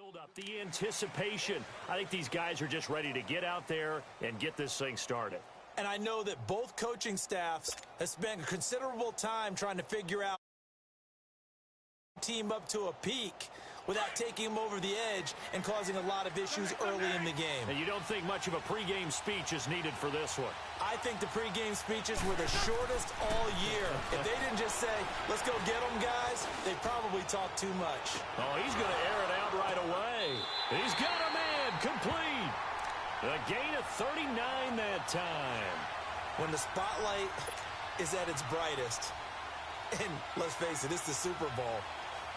build-up, the anticipation. I think these guys are just ready to get out there and get this thing started. And I know that both coaching staffs have spent considerable time trying to figure out team up to a peak without taking them over the edge and causing a lot of issues early in the game. And you don't think much of a pregame speech is needed for this one? I think the pregame speeches were the shortest all year. If they didn't just say, let's go get them, guys, they probably talked too much. Oh, he's going to air it out right away. He's got a man complete. A gain of 39 that time. When the spotlight is at its brightest, and let's face it, it's the Super Bowl,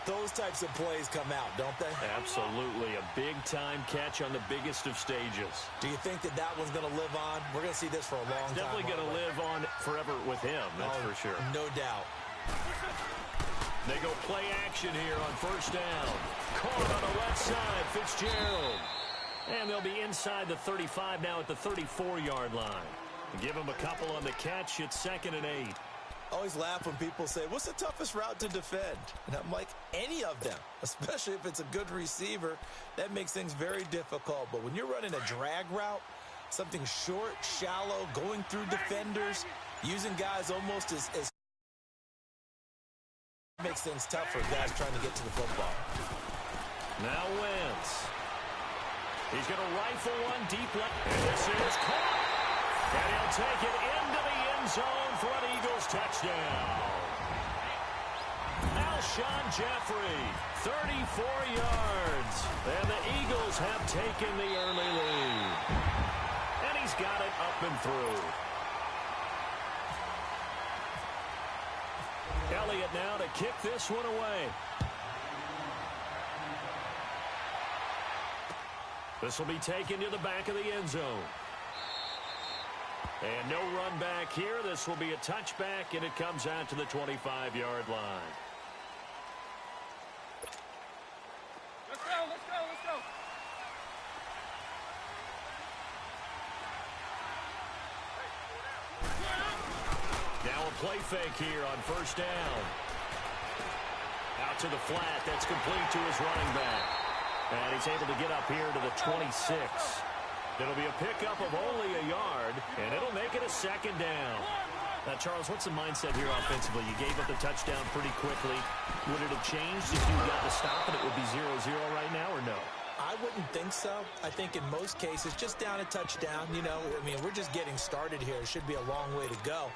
those types of plays come out, don't they? Absolutely. A big-time catch on the biggest of stages. Do you think that that one's going to live on? We're going to see this for a long time. Definitely going to live on forever with him, that's for sure. No doubt. They go play action here on first down. Caught on the left side, Fitzgerald. And they'll be inside the 35 now at the 34-yard line. Give him a couple on the catch. It's 2nd and 8. I always laugh when people say, what's the toughest route to defend? And I'm like, any of them, especially if it's a good receiver. That makes things very difficult. But when you're running a drag route, something short, shallow, going through defenders, using guys almost as makes things tough for guys trying to get to the football. Now Wentz. He's going to rifle one deep left. And this is caught. And he'll take it into the end zone for an Eagles touchdown. Alshon Jeffrey, 34 yards. And the Eagles have taken the early lead. And he's got it up and through. Elliott now to kick this one away. This will be taken to the back of the end zone. And no run back here. This will be a touchback, and it comes out to the 25-yard line. Let's go, let's go, let's go. Now a play fake here on first down. Out to the flat. That's complete to his running back. And he's able to get up here to the 26. It'll be a pickup of only a yard, and it'll make it a 2nd down. Now, Charles, what's the mindset here offensively? You gave up the touchdown pretty quickly. Would it have changed if you got the stop and it would be 0-0 right now, or no? I wouldn't think so. I think in most cases, just down a touchdown, you know, I mean, we're just getting started here. It should be a long way to go.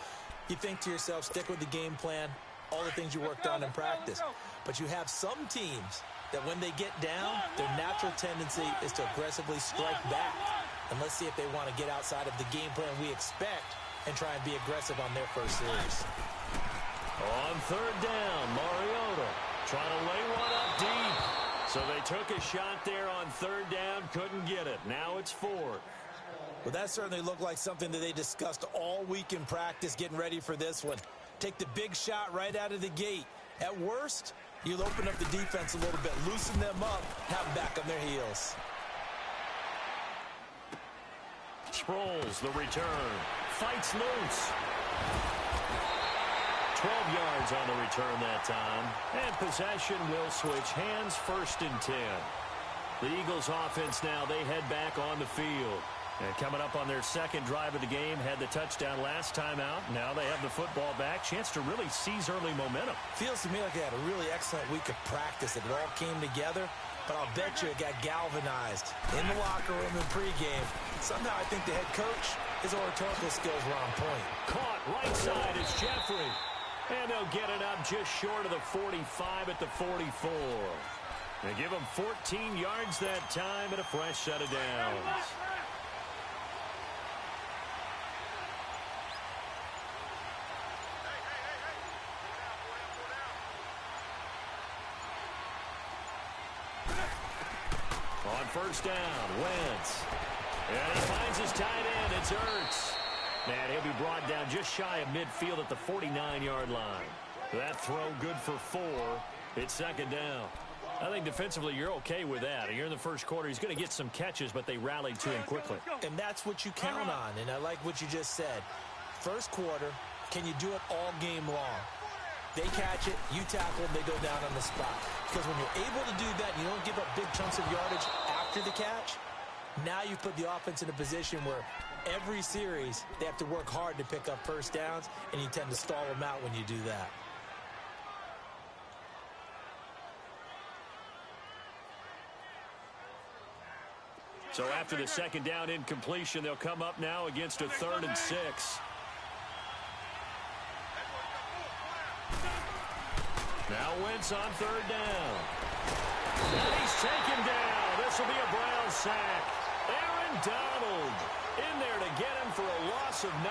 You think to yourself, stick with the game plan, all the things you worked on in practice. But you have some teams that when they get down, their natural tendency is to aggressively strike back. And let's see if they want to get outside of the game plan we expect and try and be aggressive on their first series. On 3rd down, Mariota trying to lay one up deep. So they took a shot there on 3rd down, couldn't get it. Now it's 4th. Well, that certainly looked like something that they discussed all week in practice getting ready for this one. Take the big shot right out of the gate. At worst, you'll open up the defense a little bit, loosen them up, have them back on their heels. Sproles, the return. Fights loose. 12 yards on the return that time. And possession will switch hands, 1st and 10. The Eagles offense now, they head back on the field. And coming up on their 2nd drive of the game, had the touchdown last time out. Now they have the football back. Chance to really seize early momentum. Feels to me like they had a really excellent week of practice. It all came together. But I'll bet you it got galvanized in the locker room in pregame. Somehow I think the head coach, his oratorical skills were on point. Caught right side is Jeffrey. And they'll get it up just short of the 45 at the 44. They give him 14 yards that time and a fresh set of downs. On first down, Wentz. And he finds his tight end. It's Ertz. Man, he'll be brought down just shy of midfield at the 49-yard line. That throw good for 4. It's 2nd down. I think defensively you're okay with that. You're in the first quarter. He's going to get some catches, but they rallied to him quickly. And that's what you count on, and I like what you just said. First quarter, can you do it all game long? They catch it, you tackle them, they go down on the spot. Because when you're able to do that, you don't give up big chunks of yardage after the catch. Now you put the offense in a position where every series they have to work hard to pick up first downs, and you tend to stall them out when you do that. So after the second down incompletion, they'll come up now against a 3rd and 6. Now Wentz on 3rd down. And he's taken down. This will be a Brown sack. Aaron Donald in there to get him for a loss of 9,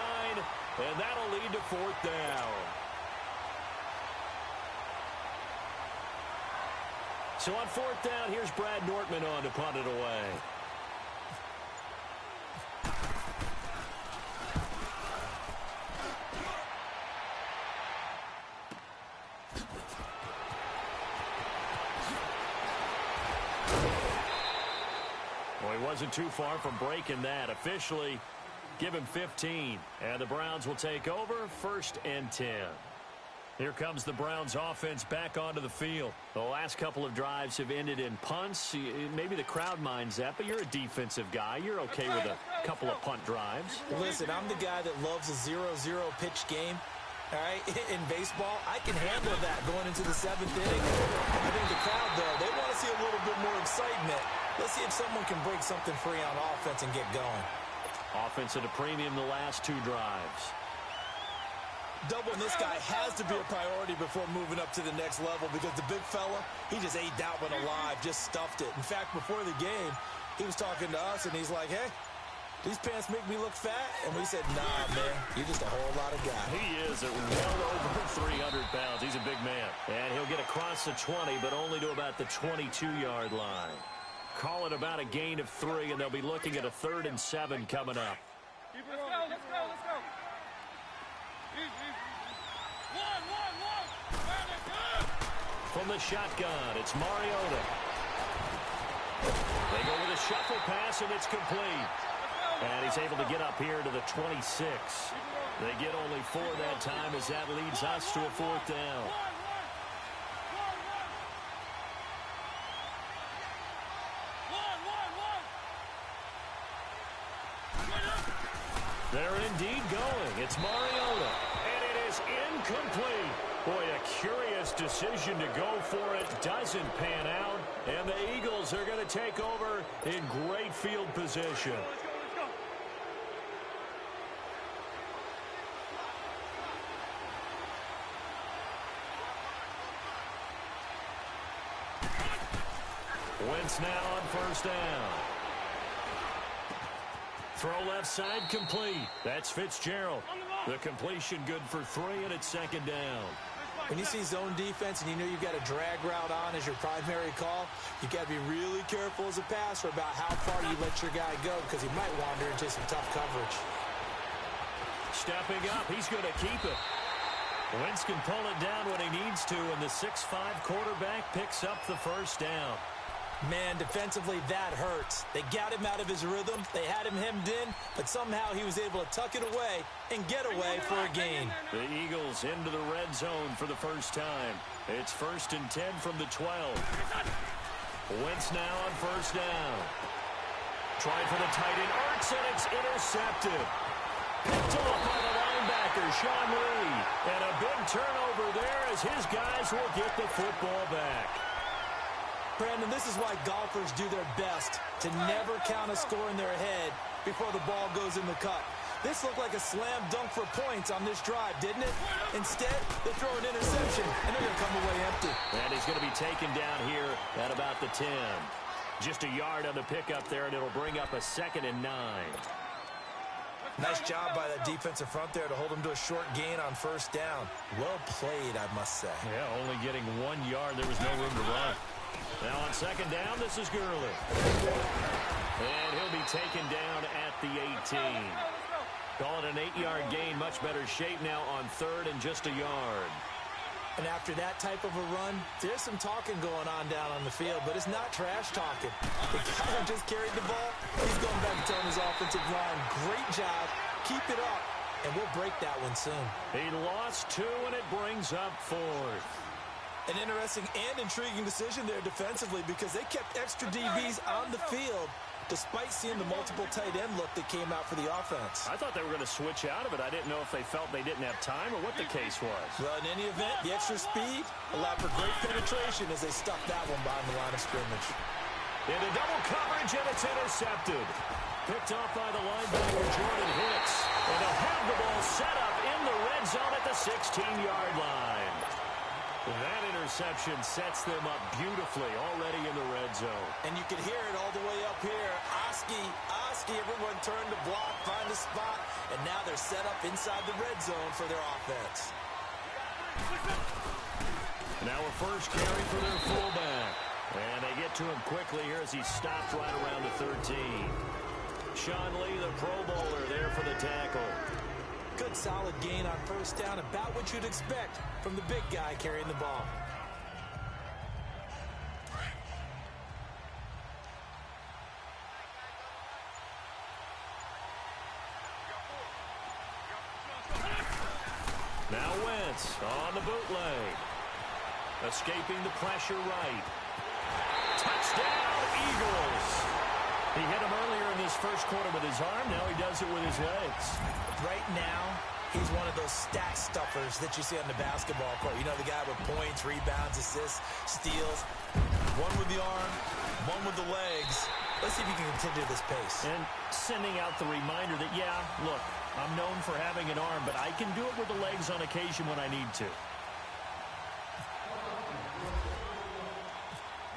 and that'll lead to 4th down. So on 4th down, here's Brad Nortman on to punt it away. Wasn't too far from breaking that. Officially, give him 15. And the Browns will take over 1st and 10. Here comes the Browns offense back onto the field. The last couple of drives have ended in punts. Maybe the crowd minds that, but you're a defensive guy. You're okay with a couple of punt drives. Listen, I'm the guy that loves a 0-0 pitch game. All right, in baseball, I can handle that going into the 7th inning. I think the crowd, though, they want to see a little bit more excitement. Let's see if someone can break something free on offense and get going. Offense at a premium the last 2 drives. Doubling this guy has to be a priority before moving up to the next level because the big fella, he just ate that one alive, just stuffed it. In fact, before the game, he was talking to us, and he's like, hey, these pants make me look fat? And we said, nah, man, you're just a whole lot of guy. He is at well over 300 pounds. He's a big man. And he'll get across the 20, but only to about the 22-yard line. Call it about a gain of 3, and they'll be looking at a 3rd and 7 coming up. Let's go, let's go, let's go. Easy. One. From the shotgun, it's Mariota. They go with a shuffle pass, and it's complete. And he's able to get up here to the 26. They get only 4 that time as that leads us to a 4th down. They're indeed going. It's Mariota. And it is incomplete. Boy, a curious decision to go for it. Doesn't pan out. And the Eagles are going to take over in great field position. Wentz now on 1st down. Throw left side complete. That's Fitzgerald. The completion good for 3, and it's 2nd down. When you see zone defense and you know you've got a drag route on as your primary call, you got to be really careful as a passer about how far you let your guy go because he might wander into some tough coverage. Stepping up, he's going to keep it. Wentz can pull it down when he needs to, and the 6'5" quarterback picks up the 1st down. Man, defensively, that hurts. They got him out of his rhythm. They had him hemmed in, but somehow he was able to tuck it away and get away for a gain. The Eagles into the red zone for the first time. It's 1st and 10 from the 12. Wentz now on 1st down. Trying for the tight end, Ertz, and it's intercepted. Picked off by the linebacker, Sean Lee. And a big turnover there as his guys will get the football back. Brandon, this is why golfers do their best to never count a score in their head before the ball goes in the cup. This looked like a slam dunk for points on this drive, didn't it? Instead, they throw an interception, and they're going to come away empty. And he's going to be taken down here at about the 10. Just a yard on the pickup there, and it'll bring up a 2nd and 9. Nice job by that defensive front there to hold him to a short gain on 1st down. Well played, I must say. Yeah, only getting 1 yard. There was no room to run. Now on 2nd down, this is Gurley. And he'll be taken down at the 18. Call it an 8-yard gain. Much better shape now on 3rd and just a yard. And after that type of a run, there's some talking going on down on the field, but it's not trash talking. The guy who just carried the ball, he's going back and telling his offensive line, great job, keep it up. and we'll break that one soon. He lost 2, and it brings up 4th. An interesting and intriguing decision there defensively because they kept extra DBs on the field despite seeing the multiple tight end look that came out for the offense. I thought they were going to switch out of it. I didn't know if they felt they didn't have time or what the case was. Well, in any event, the extra speed allowed for great penetration as they stuffed that one behind the line of scrimmage. Into double coverage, and it's intercepted. Picked off by the linebacker, Jordan Hicks. And they'll have the ball set up in the red zone at the 16-yard line. That interception sets them up beautifully already in the red zone. And you can hear it all the way up here. Oski, everyone turned to block, find a spot, and now they're set up inside the red zone for their offense. Now a first carry for their fullback. And they get to him quickly here as he stopped right around the 13. Sean Lee, the Pro Bowler, there for the tackle. Good solid gain on first down, about what you'd expect from the big guy carrying the ball. Now Wentz on the bootleg. Escaping the pressure right. Touchdown, Eagles. He hit him earlier in this first quarter with his arm. Now he does it with his legs. Right now, he's one of those stat stuffers that you see on the basketball court. You know, the guy with points, rebounds, assists, steals. One with the arm, one with the legs. Let's see if he can continue this pace. And sending out the reminder that, yeah, look, I'm known for having an arm, but I can do it with the legs on occasion when I need to.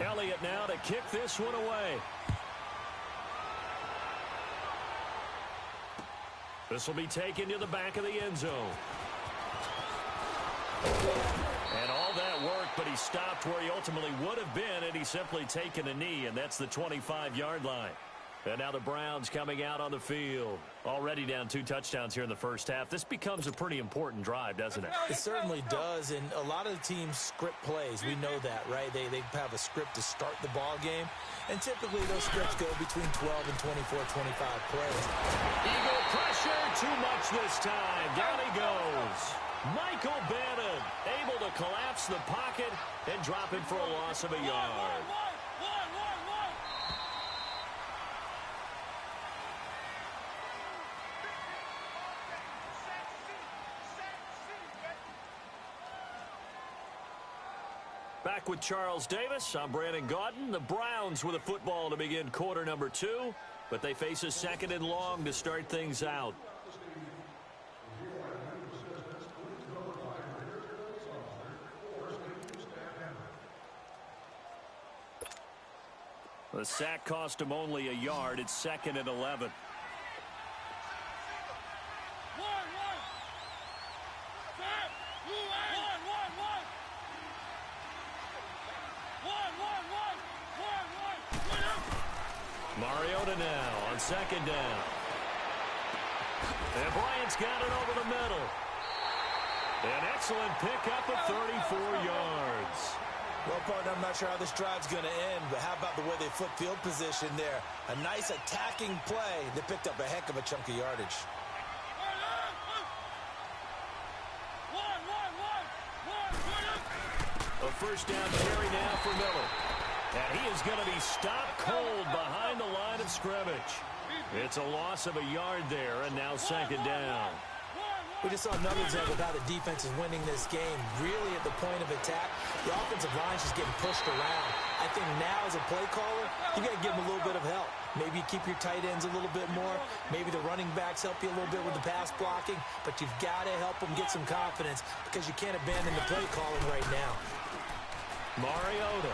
Elliott now to kick this one away. This will be taken to the back of the end zone. And all that worked, but he stopped where he ultimately would have been, and he's simply taken a knee, and that's the 25-yard line. And now the Browns coming out on the field. Already down 2 touchdowns here in the first half. This becomes a pretty important drive, doesn't it? It certainly does, and a lot of the teams script plays. We know that, right? They have a script to start the ball game, and typically those scripts go between 12 and 24, 25 plays. Eagle pressure, too much this time. Down he goes. Michael Bannon able to collapse the pocket and drop it for a loss of a yard. Back with Charles Davis, I'm Brandon Gaudin. The Browns with a football to begin quarter number 2, but they face a 2nd and long to start things out. The sack cost him only a yard. It's 2nd and 11. Mariota now on 2nd down. And Bryant's got it over the middle. An excellent pickup of 34 yards. Well, partner, I'm not sure how this drive's going to end, but how about the way they flip field position there? A nice attacking play that picked up a heck of a chunk of yardage. A first down carry now for Miller. And he is going to be stopped cold behind the line of scrimmage. It's a loss of a yard there, and now 2nd down. We just saw another example of how the defense is winning this game. Really at the point of attack, the offensive line's just getting pushed around. I think now as a play caller, you got to give them a little bit of help. Maybe keep your tight ends a little bit more. Maybe the running backs help you a little bit with the pass blocking. But you've got to help them get some confidence because you can't abandon the play calling right now. Mariota.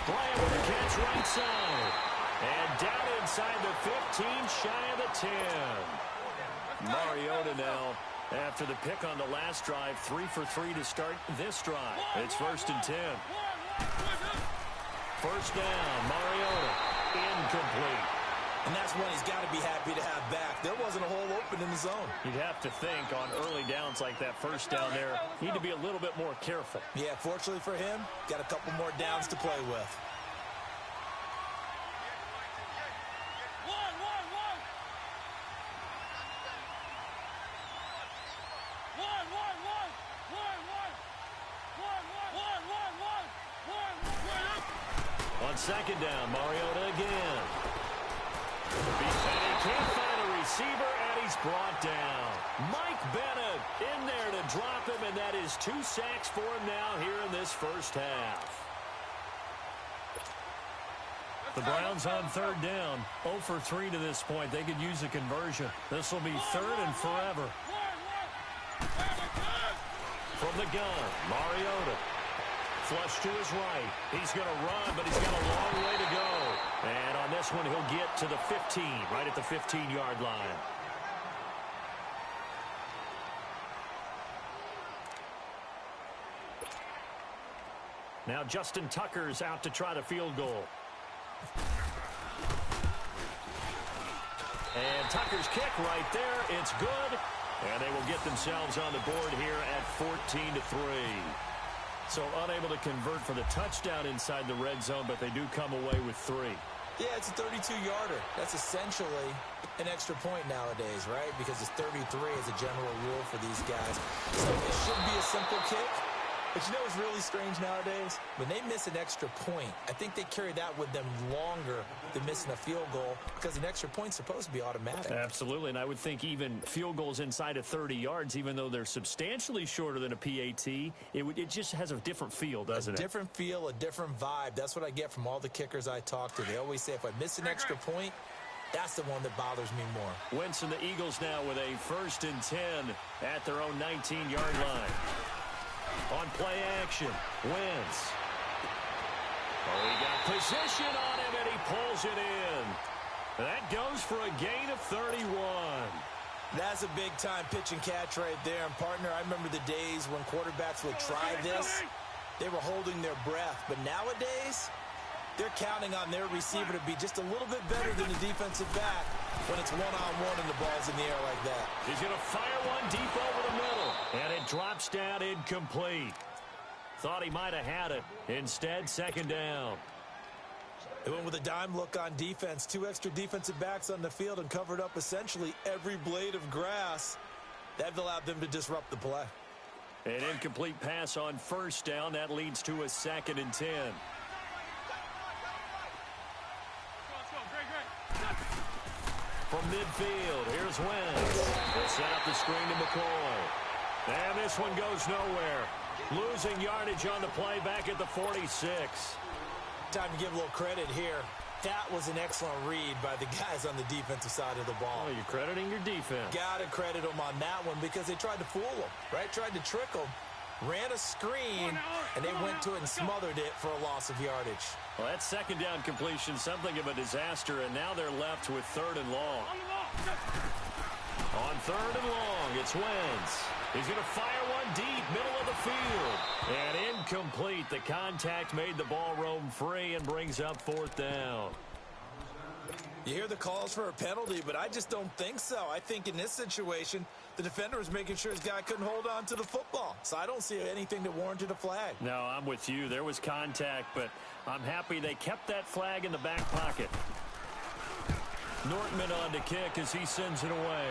Bryant with the catch right side. And down inside the 15, shy of the 10. Mariota now, after the pick on the last drive, 3 for 3 to start this drive. It's 1st and 10. First down, Mariota, incomplete. And that's one he's got to be happy to have back. There wasn't a hole open in the zone. You'd have to think on early downs like that first down there, need to be a little bit more careful. Yeah, fortunately for him, got a couple more downs to play with. On second down, Mariota again. And he can't find a receiver, and he's brought down. Mike Bennett in there to drop him, and that is 2 sacks for him now here in this first half. The Browns on third down, 0 for 3 to this point. They could use a conversion. This will be third and forever. From the gun, Mariota. Flush to his right. He's going to run, but he's got a long way to go. And on this one, he'll get to the 15, right at the 15-yard line. Now Justin Tucker's out to try the field goal. And Tucker's kick right there. It's good. And they will get themselves on the board here at 14-3. So unable to convert for the touchdown inside the red zone, but they do come away with 3. Yeah, it's a 32-yarder. That's essentially an extra point nowadays, right? Because it's 33 as a general rule for these guys. So it should be a simple kick. But you know what's really strange nowadays? When they miss an extra point, I think they carry that with them longer than missing a field goal because an extra point's supposed to be automatic. Absolutely, and I would think even field goals inside of 30 yards, even though they're substantially shorter than a PAT, it just has a different feel, doesn't it? A different feel, a different vibe. That's what I get from all the kickers I talk to. They always say if I miss an extra point, that's the one that bothers me more. Wentz and the Eagles now with a 1st and 10 at their own 19-yard line. On play action, Wentz. Oh, he got position on him, and he pulls it in. That goes for a gain of 31. That's a big-time pitch and catch right there. And, partner, I remember the days when quarterbacks would try this. They were holding their breath. But nowadays, they're counting on their receiver to be just a little bit better than the defensive back when it's one-on-one and the ball's in the air like that. He's going to fire one deep over the middle, and it drops down incomplete. Thought he might have had it. Instead, 2nd down. They went with a dime look on defense. 2 extra defensive backs on the field and covered up essentially every blade of grass. That allowed them to disrupt the play. An incomplete pass on 1st down. That leads to a 2nd and 10. From midfield, here's Wentz. They set up the screen to McCoy. And this one goes nowhere. Losing yardage on the play back at the 46. Time to give a little credit here. That was an excellent read by the guys on the defensive side of the ball. Oh, you're crediting your defense. Got to credit them on that one because they tried to fool them, right? Tried to trick them. Ran a screen, and they went to it and smothered it for a loss of yardage. Well, that 2nd down completion, something of a disaster, and now they're left with 3rd and long. On 3rd and long, it's Wentz. He's going to fire one deep, middle of the field. And incomplete. The contact made the ball roam free and brings up 4th down. You hear the calls for a penalty, but I just don't think so. I think in this situation, the defender was making sure his guy couldn't hold on to the football. So I don't see anything that warranted a flag. No, I'm with you. There was contact, but I'm happy they kept that flag in the back pocket. Nortman on to kick as he sends it away.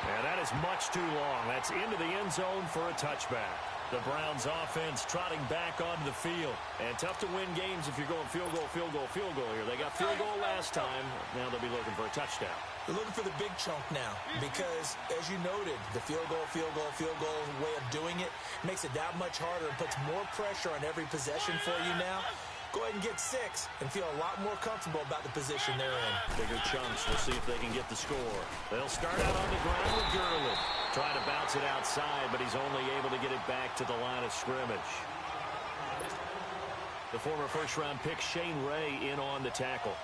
And that is much too long. That's into the end zone for a touchback. The Browns offense trotting back onto the field. And tough to win games if you're going field goal, field goal, field goal here. They got field goal last time. Now they'll be looking for a touchdown. They're looking for the big chunk now because, as you noted, the field goal way of doing it makes it that much harder and puts more pressure on every possession for you now. Go ahead and get 6 and feel a lot more comfortable about the position they're in. Bigger chunks. We'll see if they can get the score. They'll start out on the ground with Gurley. Trying to bounce it outside, but he's only able to get it back to the line of scrimmage. The former first-round pick Shane Ray in on the tackle.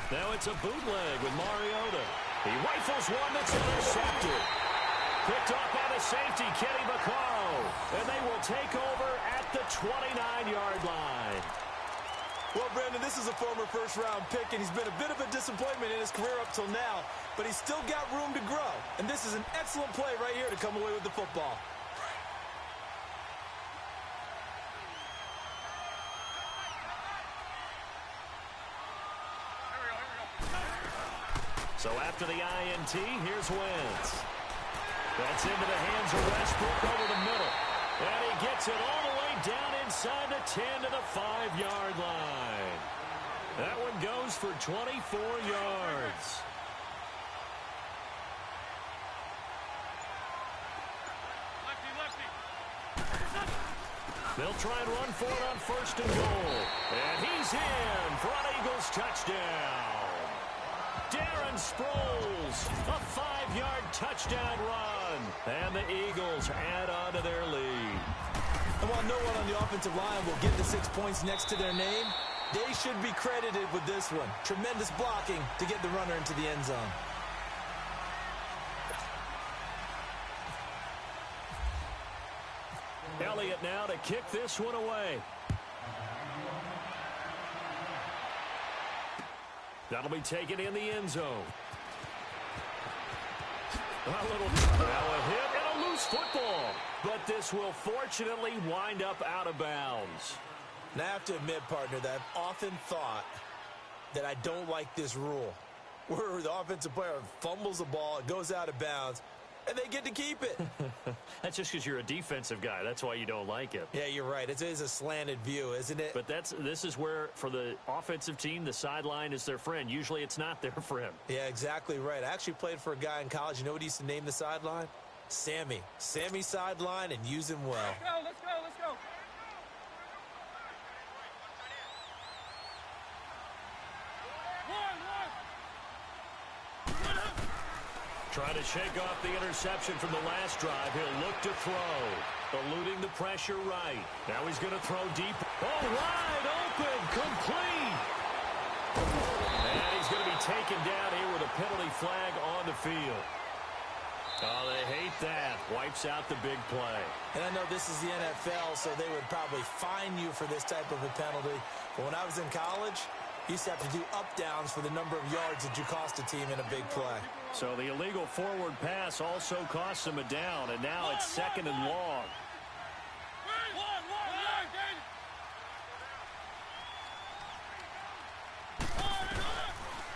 Now it's a bootleg with Mariota. He rifles one that's intercepted. Picked off by the safety, Kenny Vaccaro. And they will take over at the 29-yard line. Well, Brandon, this is a former first-round pick, and he's been a bit of a disappointment in his career up till now. But he's still got room to grow. And this is an excellent play right here to come away with the football. So after the INT, here's Wentz. That's into the hands of Westbrook over the middle. And he gets it all the way down inside the 10 to the 5-yard line. That one goes for 24 yards. They'll try and run for it on 1st and goal. And he's in for an Eagles touchdown. Darren Sproles, a 5-yard touchdown run. And the Eagles add on to their lead. And while no one on the offensive line will get the 6 points next to their name, they should be credited with this one. Tremendous blocking to get the runner into the end zone. Elliott now to kick this one away. That'll be taken in the end zone. Now a hit and a loose football. But this will fortunately wind up out of bounds. And I have to admit, partner, that I've often thought that I don't like this rule, where the offensive player fumbles the ball, it goes out of bounds, and they get to keep it. That's just because you're a defensive guy. That's why you don't like it. Yeah, you're right. It is a slanted view, isn't it? But this is where, for the offensive team, the sideline is their friend. Usually it's not their friend. Yeah, exactly right. I actually played for a guy in college. You know what he used to name the sideline? Sammy. Sammy sideline, and use him well. Let's go, let's go. Trying to shake off the interception from the last drive. He'll look to throw. Eluding the pressure right. Now he's going to throw deep. Oh, wide open. Complete. And he's going to be taken down here with a penalty flag on the field. Oh, they hate that. Wipes out the big play. And I know this is the NFL, so they would probably fine you for this type of a penalty. But when I was in college, you used to have to do up-downs for the number of yards that you cost a team in a big play. So the illegal forward pass also costs them a down, and now it's 2nd and long.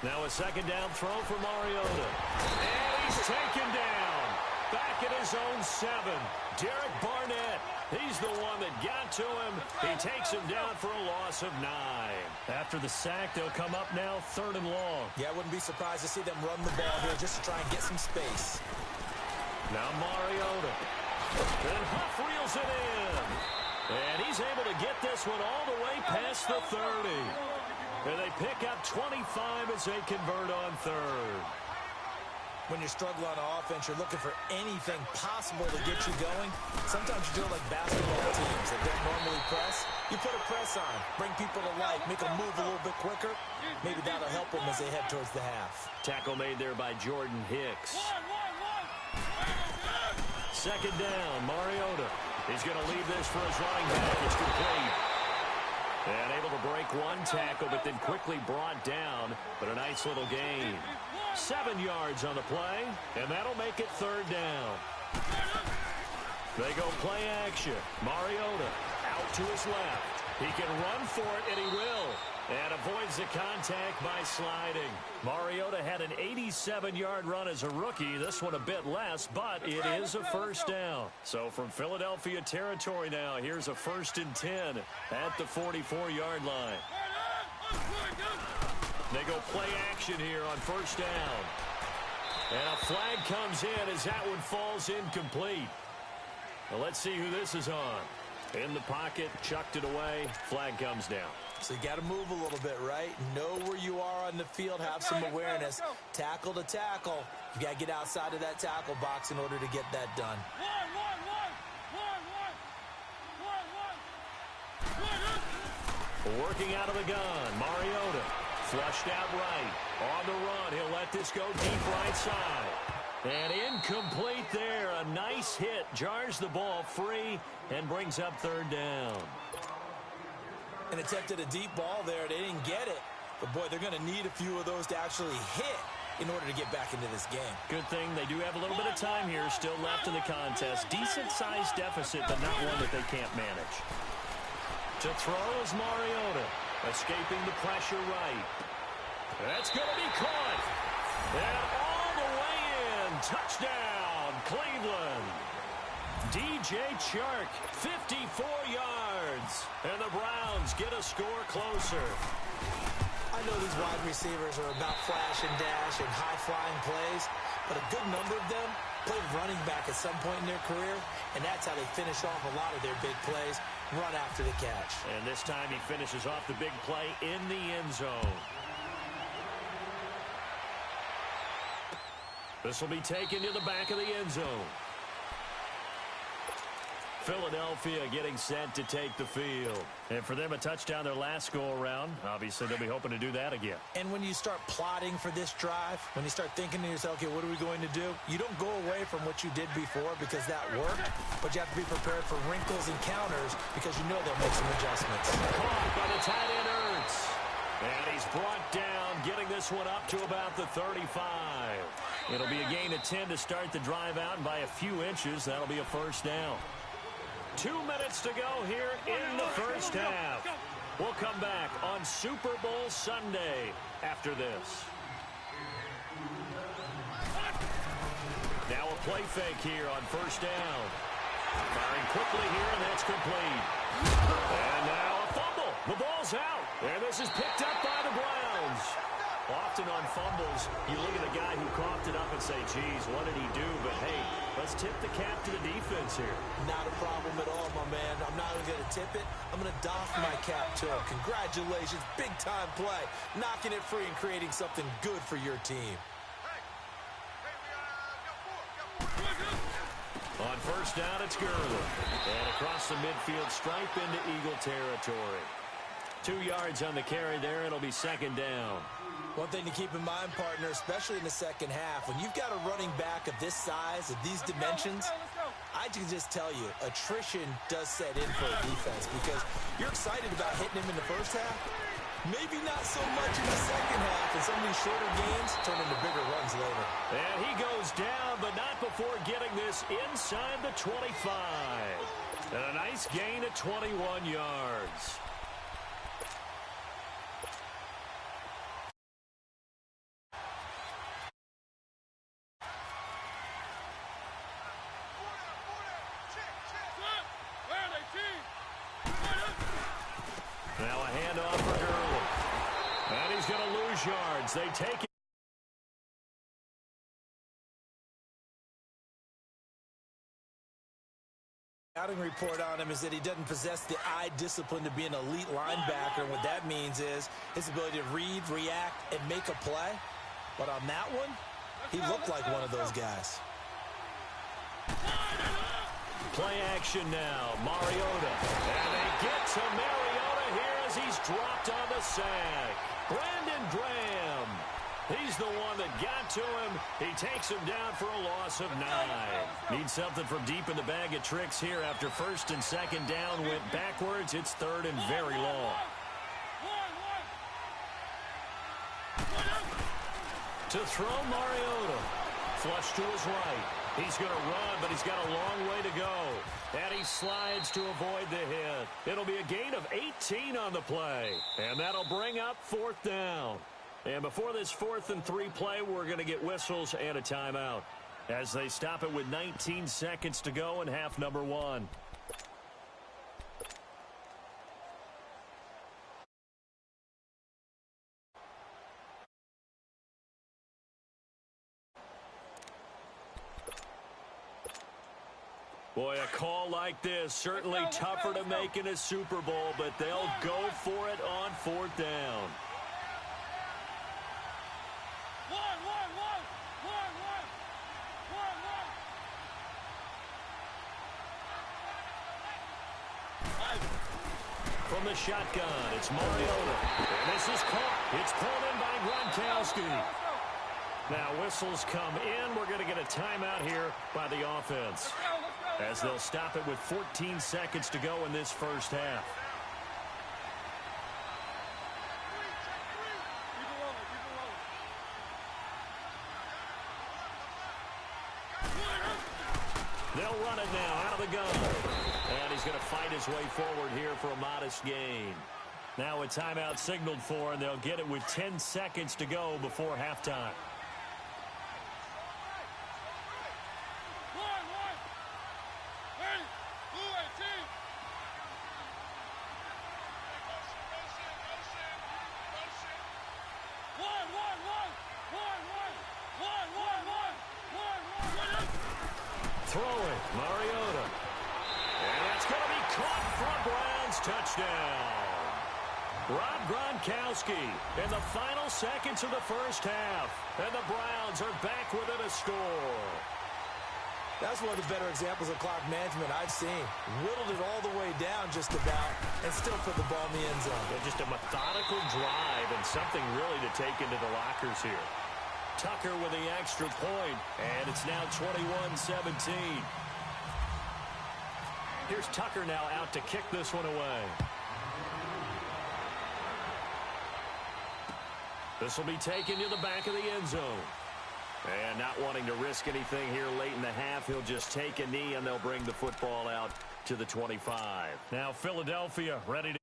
Now a 2nd down throw for Mariota. And he's taken down. Back at his own 7. Derek Barnett. He's the one that got to him. He takes him down for a loss of 9. After the sack, they'll come up now 3rd and long. Yeah, I wouldn't be surprised to see them run the ball here just to try and get some space. Now Mariota. And Huff reels it in. And he's able to get this one all the way past the 30. And they pick up 25 as they convert on 3rd. When you're struggling on offense, you're looking for anything possible to get you going. Sometimes you do it like basketball teams that don't normally press. You put a press on, bring people to life, make them move a little bit quicker. Maybe that'll help them as they head towards the half. Tackle made there by Jordan Hicks. 2nd down, Mariota. He's going to leave this for his running back. It's complete. And able to break one tackle, but then quickly brought down. But a nice little gain. 7 yards on the play, and that'll make it 3rd down. They go play action. Mariota out to his left. He can run for it, and he will. And avoids the contact by sliding. Mariota had an 87-yard run as a rookie. This one a bit less, but it is a 1st down. So from Philadelphia territory now, here's a 1st and 10 at the 44-yard line. They go play action here on 1st down. And a flag comes in as that one falls incomplete. Well, let's see who this is on. In the pocket, chucked it away. Flag comes down. So you got to move a little bit, right? Know where you are on the field, have some awareness. Tackle to tackle. You got to get outside of that tackle box in order to get that done. Working out of the gun, Mariota. Flushed out right. On the run, he'll let this go deep right side. And incomplete there. A nice hit. Jars the ball free and brings up 3rd down. And attempted a deep ball there. They didn't get it. But, boy, they're going to need a few of those to actually hit in order to get back into this game. Good thing they do have a little bit of time here still left in the contest. Decent-sized deficit, but not one that they can't manage. To throw is Mariota. Escaping the pressure right. That's going to be caught. And all the way in. Touchdown, Cleveland. DJ Chark, 54 yards. And the Browns get a score closer. I know these wide receivers are about flash and dash and high-flying plays, but a good number of them played running back at some point in their career, and that's how they finish off a lot of their big plays, run after the catch. And this time he finishes off the big play in the end zone. This will be taken to the back of the end zone. Philadelphia getting set to take the field. And for them, a touchdown their last go-around. Obviously, they'll be hoping to do that again. And when you start plotting for this drive, when you start thinking to yourself, okay, what are we going to do? You don't go away from what you did before because that worked, but you have to be prepared for wrinkles and counters because you know they'll make some adjustments. Caught by the tight end, Ertz. And he's brought down, getting this one up to about the 35. It'll be a gain of 10 to start the drive out, and by a few inches, that'll be a first down. 2 minutes to go here in the first half. We'll come back on Super Bowl Sunday after this. Now a play fake here on first down. Firing quickly here, and that's complete. And now a fumble. The ball's out. And this is picked up by the Browns. Often on fumbles, you look at a guy who coughed it up and say, geez, what did he do? But, hey, let's tip the cap to the defense here. Not a problem at all, my man. I'm not even going to tip it. I'm going to doff my cap to him. Congratulations. Big-time play. Knocking it free and creating something good for your team. On first down, it's Gurley. And across the midfield stripe into Eagle territory. 2 yards on the carry there. It'll be second down. One thing to keep in mind, partner, especially in the second half, when you've got a running back of this size, of these dimensions, I can just tell you, attrition does set in for a defense because you're excited about hitting him in the first half. Maybe not so much in the second half, and some of these shorter games turn into bigger runs later. And he goes down, but not before getting this inside the 25. And a nice gain of 21 yards. Now a handoff for Gurley. And he's going to lose yards. They take it. Scouting report on him is that he doesn't possess the eye discipline to be an elite linebacker. And what that means is his ability to read, react, and make a play. But on that one, he looked like one of those guys. Play action now. Mariota. And they get to Mariota here as he's dropped on the sack. Brandon Graham. He's the one that got to him. He takes him down for a loss of 9. Needs something from deep in the bag of tricks here after first and second down went backwards. It's third and very long. To throw Mariota. Flush to his right. He's going to run, but he's got a long way to go. And he slides to avoid the hit. It'll be a gain of 18 on the play. And that'll bring up fourth down. And before this 4th and 3 play, we're going to get whistles and a timeout as they stop it with 19 seconds to go in half number 1. Boy, a call like this, certainly tougher to make in a Super Bowl, but they'll go for it on 4th down. From the shotgun, it's Mariota. And this is caught. It's pulled in by Gronkowski. Now whistles come in. We're going to get a timeout here by the offense, as they'll stop it with 14 seconds to go in this first half. They'll run it now out of the gun. And he's going to fight his way forward here for a modest gain. Now a timeout signaled for, and they'll get it with 10 seconds to go before halftime. throwing. Mariota. And that's going to be caught for a Browns touchdown. Rob Gronkowski in the final seconds of the first half. And the Browns are back within a score. That's one of the better examples of clock management I've seen. Whittled it all the way down just about and still put the ball in the end zone. Yeah, just a methodical drive and something really to take into the lockers here. Tucker with the extra point, and it's now 21-17. Here's Tucker now out to kick this one away. This will be taken to the back of the end zone. And not wanting to risk anything here late in the half, he'll just take a knee, and they'll bring the football out to the 25. Now Philadelphia ready to